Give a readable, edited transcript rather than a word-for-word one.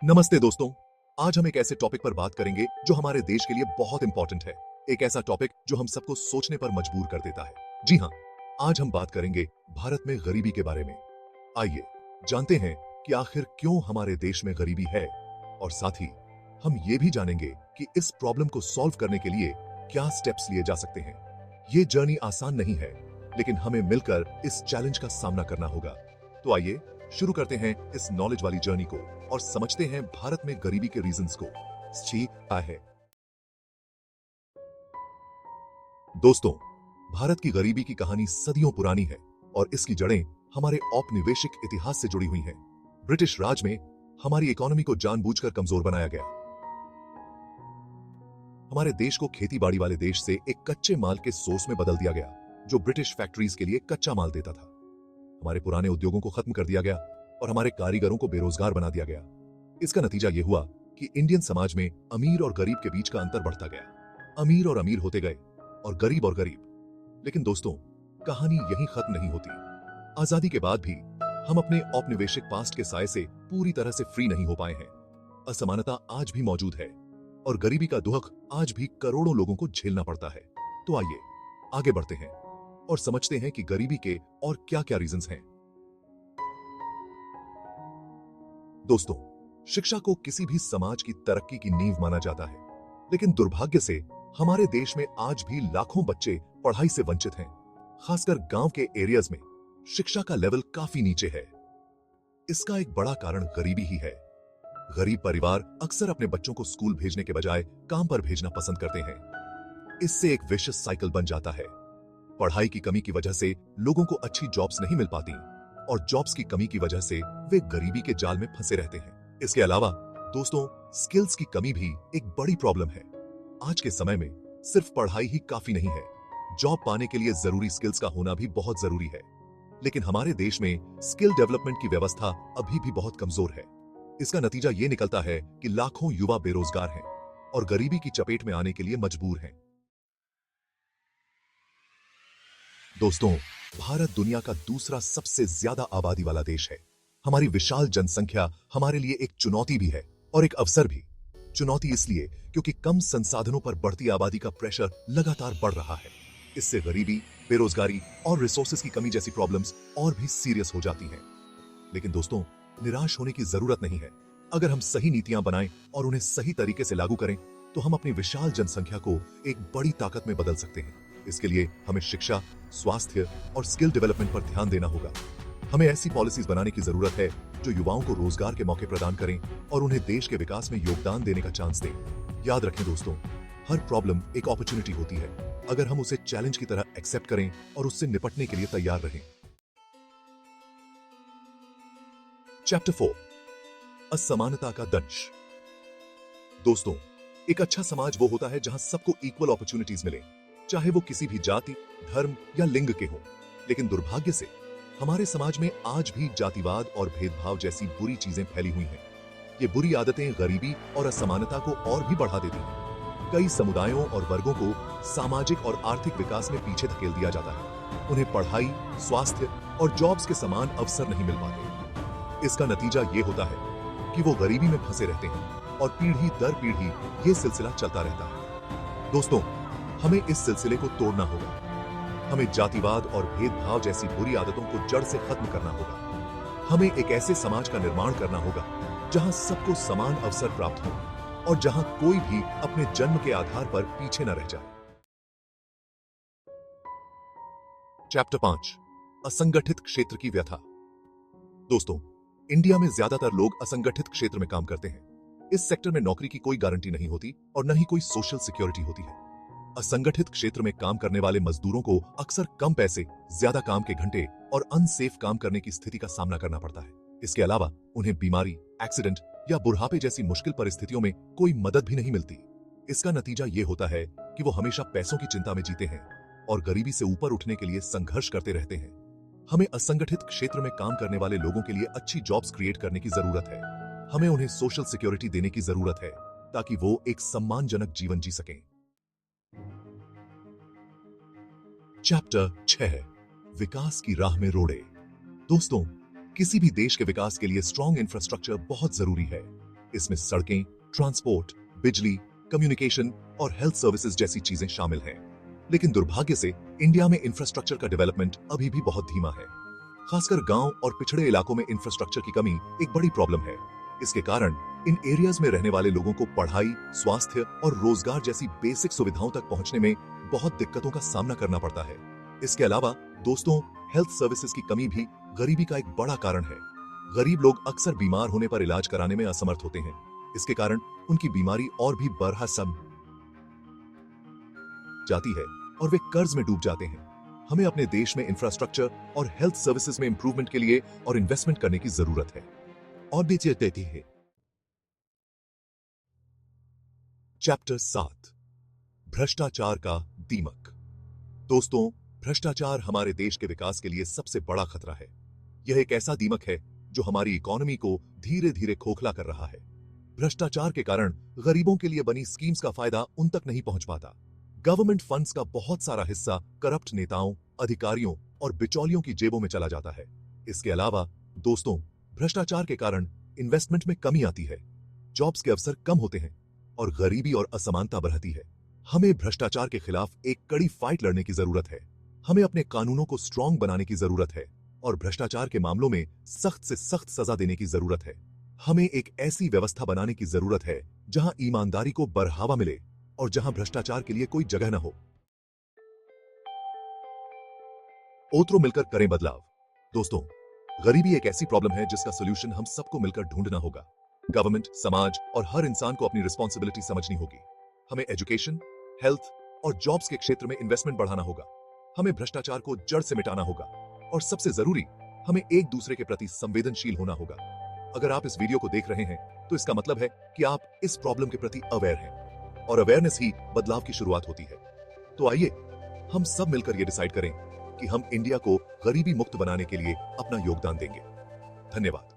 नमस्ते दोस्तों। आज हम एक ऐसे टॉपिक पर बात करेंगे जो हमारे देश के लिए बहुत इंपॉर्टेंट है। एक ऐसा टॉपिक जो हम सबको सोचने पर मजबूर कर देता है। जी हाँ, आज हम बात करेंगे भारत में गरीबी के बारे में। आइए जानते हैं कि आखिर क्यों हमारे देश में गरीबी है, और साथ ही हम ये भी जानेंगे कि इस प्रॉब्लम को सॉल्व करने के लिए क्या स्टेप्स लिए जा सकते हैं। ये जर्नी आसान नहीं है, लेकिन हमें मिलकर इस चैलेंज का सामना करना होगा। तो आइए शुरू करते हैं इस नॉलेज वाली जर्नी को और समझते हैं भारत में गरीबी के रीजंस को। क्या है दोस्तों, भारत की गरीबी की कहानी सदियों पुरानी है और इसकी जड़ें हमारे औपनिवेशिक इतिहास से जुड़ी हुई हैं। ब्रिटिश राज में हमारी इकोनॉमी को जानबूझकर कमजोर बनाया गया। हमारे देश को खेती बाड़ी वाले देश से एक कच्चे माल के सोर्स में बदल दिया गया, जो ब्रिटिश फैक्ट्रीज के लिए कच्चा माल देता था। हमारे पुराने उद्योगों को खत्म कर दिया गया और हमारे कारीगरों को बेरोजगार बना दिया गया। इसका नतीजा यह हुआ कि इंडियन समाज में अमीर और गरीब के बीच का अंतर बढ़ता गया। अमीर और अमीर होते गए और गरीब। लेकिन दोस्तों, कहानी यहीं खत्म नहीं होती। आजादी के बाद भी हम अपने औपनिवेशिक पास्ट के साए से पूरी तरह से फ्री नहीं हो पाए हैं। असमानता आज भी मौजूद है और गरीबी का दुख आज भी करोड़ों लोगों को झेलना पड़ता है। तो आइए आगे बढ़ते हैं और समझते हैं कि गरीबी के और क्या-क्या रीजंस हैं। दोस्तों, शिक्षा को किसी भी समाज की तरक्की की नींव माना जाता है, लेकिन दुर्भाग्य से हमारे देश में आज भी लाखों बच्चे पढ़ाई से वंचित हैं। खासकर गांव के एरियाज में शिक्षा का लेवल काफी नीचे है। इसका एक बड़ा कारण गरीबी ही है। गरीब परिवार अक्सर अपने बच्चों को स्कूल भेजने के बजाय काम पर भेजना पसंद करते हैं। इससे एक विशियस साइकिल बन जाता है। पढ़ाई की कमी की वजह से लोगों को अच्छी जॉब्स नहीं मिल पाती और जॉब्स की कमी की वजह से वे गरीबी के जाल में फंसे रहते हैं। इसके अलावा दोस्तों, स्किल्स की कमी भी एक बड़ी प्रॉब्लम है। आज के समय में सिर्फ पढ़ाई ही काफी नहीं है, जॉब पाने के लिए जरूरी स्किल्स का होना भी बहुत जरूरी है। लेकिन हमारे देश में स्किल डेवलपमेंट की व्यवस्था अभी भी बहुत कमजोर है। इसका नतीजा ये निकलता है कि लाखों युवा बेरोजगार हैं और गरीबी की चपेट में आने के लिए मजबूर हैं। दोस्तों, भारत दुनिया का दूसरा सबसे ज्यादा आबादी वाला देश है। हमारी विशाल जनसंख्या हमारे लिए एक चुनौती भी है और एक अवसर भी। चुनौती इसलिए क्योंकि कम संसाधनों पर बढ़ती आबादी का प्रेशर लगातार बढ़ रहा है। इससे गरीबी, बेरोजगारी और रिसोर्सेज की कमी जैसी प्रॉब्लम्स और भी सीरियस हो जाती हैं। लेकिन दोस्तों, निराश होने की जरूरत नहीं है। अगर हम सही नीतियां बनाएं और उन्हें सही तरीके से लागू करें, तो हम अपनी विशाल जनसंख्या को एक बड़ी ताकत में बदल सकते हैं। इसके लिए हमें शिक्षा, स्वास्थ्य और स्किल डेवलपमेंट पर ध्यान देना होगा। हमें ऐसी पॉलिसीज बनाने की जरूरत है जो युवाओं को रोजगार के मौके प्रदान करें और उन्हें देश के विकास में योगदान देने का चांस दें। याद रखें दोस्तों, हर प्रॉब्लम एक अपॉर्चुनिटी होती है, अगर हम उसे चैलेंज की तरह एक्सेप्ट करें और उससे निपटने के लिए तैयार रहें। चैप्टर 4, असमानता का दंश। दोस्तों, एक अच्छा समाज वो होता है जहां सबको इक्वल अपॉर्चुनिटीज मिले, चाहे वो किसी भी जाति, धर्म या लिंग के हों। लेकिन दुर्भाग्य से हमारे समाज में आज भी जातिवाद और भेदभाव जैसी बुरी चीजें फैली हुई हैं। ये बुरी आदतें गरीबी और असमानता को और भी बढ़ा देती हैं। कई समुदायों और वर्गों को सामाजिक और आर्थिक विकास में पीछे धकेल दिया जाता है। उन्हें पढ़ाई, स्वास्थ्य और जॉब्स के समान अवसर नहीं मिल पाते। इसका नतीजा ये होता है कि वो गरीबी में फंसे रहते हैं और पीढ़ी दर पीढ़ी ये सिलसिला चलता रहता है। दोस्तों, हमें इस सिलसिले को तोड़ना होगा। हमें जातिवाद और भेदभाव जैसी बुरी आदतों को जड़ से खत्म करना होगा। हमें एक ऐसे समाज का निर्माण करना होगा जहां सबको समान अवसर प्राप्त हो और जहां कोई भी अपने जन्म के आधार पर पीछे न रह जाए। चैप्टर 5, असंगठित क्षेत्र की व्यथा। दोस्तों, इंडिया में ज्यादातर लोग असंगठित क्षेत्र में काम करते हैं। इस सेक्टर में नौकरी की कोई गारंटी नहीं होती और न ही कोई सोशल सिक्योरिटी होती है। असंगठित क्षेत्र में काम करने वाले मजदूरों को अक्सर कम पैसे, ज्यादा काम के घंटे और अनसेफ काम करने की स्थिति का सामना करना पड़ता है। इसके अलावा उन्हें बीमारी, एक्सीडेंट या बुढ़ापे जैसी मुश्किल परिस्थितियों में कोई मदद भी नहीं मिलती। इसका नतीजा ये होता है कि वो हमेशा पैसों की चिंता में जीते हैं और गरीबी से ऊपर उठने के लिए संघर्ष करते रहते हैं। हमें असंगठित क्षेत्र में काम करने वाले लोगों के लिए अच्छी जॉब्स क्रिएट करने की जरूरत है। हमें उन्हें सोशल सिक्योरिटी देने की जरूरत है ताकि वो एक सम्मानजनक जीवन जी सकें। चैप्टर 6, विकास की राह में रोड़े। दोस्तों, किसी भी देश के विकास के लिए स्ट्रॉन्ग इंफ्रास्ट्रक्चर बहुत जरूरी है। इसमें सड़कें, ट्रांसपोर्ट, बिजली, कम्युनिकेशन और हेल्थ सर्विसेज जैसी चीजें शामिल हैं। लेकिन दुर्भाग्य से इंडिया में इंफ्रास्ट्रक्चर का डेवलपमेंट अभी भी बहुत धीमा है। खासकर गांव और पिछड़े इलाकों में इंफ्रास्ट्रक्चर की कमी एक बड़ी प्रॉब्लम है। इसके कारण इन एरियाज में रहने वाले लोगों को पढ़ाई, स्वास्थ्य और रोजगार जैसी बेसिक सुविधाओं तक पहुंचने में बहुत दिक्कतों का सामना करना पड़ता है। इसके अलावा दोस्तों, हेल्थ सर्विसेज की कमी भी गरीबी का एक बड़ा कारण है। गरीब लोग अक्सर बीमार होने पर इलाज कराने में असमर्थ होते हैं। इसके कारण उनकी बीमारी और भी बरहा सम जाती है और वे कर्ज में डूब जाते हैं। हमें अपने देश में इंफ्रास्ट्रक्चर और हेल्थ सर्विसेज में इंप्रूवमेंट के लिए और इन्वेस्टमेंट करने की जरूरत है। और भी देती है। चैप्टर 7, भ्रष्टाचार का दीमक। दोस्तों, भ्रष्टाचार हमारे देश के विकास के लिए सबसे बड़ा खतरा है। यह एक ऐसा दीमक है जो हमारी इकोनॉमी को धीरे धीरे खोखला कर रहा है। भ्रष्टाचार के कारण गरीबों के लिए बनी स्कीम्स का फायदा उन तक नहीं पहुंच पाता। गवर्नमेंट फंड्स का बहुत सारा हिस्सा करप्ट नेताओं, अधिकारियों और बिचौलियों की जेबों में चला जाता है। इसके अलावा दोस्तों, भ्रष्टाचार के कारण इन्वेस्टमेंट में कमी आती है, जॉब्स के अवसर कम होते हैं और गरीबी और असमानता बढ़ती है। हमें भ्रष्टाचार के खिलाफ एक कड़ी फाइट लड़ने की जरूरत है। हमें अपने कानूनों को स्ट्रांग बनाने की जरूरत है और भ्रष्टाचार के मामलों में सख्त से सख्त सजा देने की जरूरत है। हमें एक ऐसी व्यवस्था बनाने की जरूरत है जहां ईमानदारी को बढ़ावा मिले और जहां भ्रष्टाचार के लिए कोई जगह न हो। ओतरो मिलकर करें बदलाव। दोस्तों, गरीबी एक ऐसी प्रॉब्लम है जिसका सोल्यूशन हम सबको मिलकर ढूंढना होगा। गवर्नमेंट, समाज और हर इंसान को अपनी रिस्पॉन्सिबिलिटी समझनी होगी। हमें एजुकेशन, हेल्थ और जॉब्स के क्षेत्र में इन्वेस्टमेंट बढ़ाना होगा। हमें भ्रष्टाचार को जड़ से मिटाना होगा और सबसे जरूरी, हमें एक दूसरे के प्रति संवेदनशील होना होगा। अगर आप इस वीडियो को देख रहे हैं तो इसका मतलब है कि आप इस प्रॉब्लम के प्रति अवेयर हैं और अवेयरनेस ही बदलाव की शुरुआत होती है। तो आइए हम सब मिलकर यह डिसाइड करें कि हम इंडिया को गरीबी मुक्त बनाने के लिए अपना योगदान देंगे। धन्यवाद।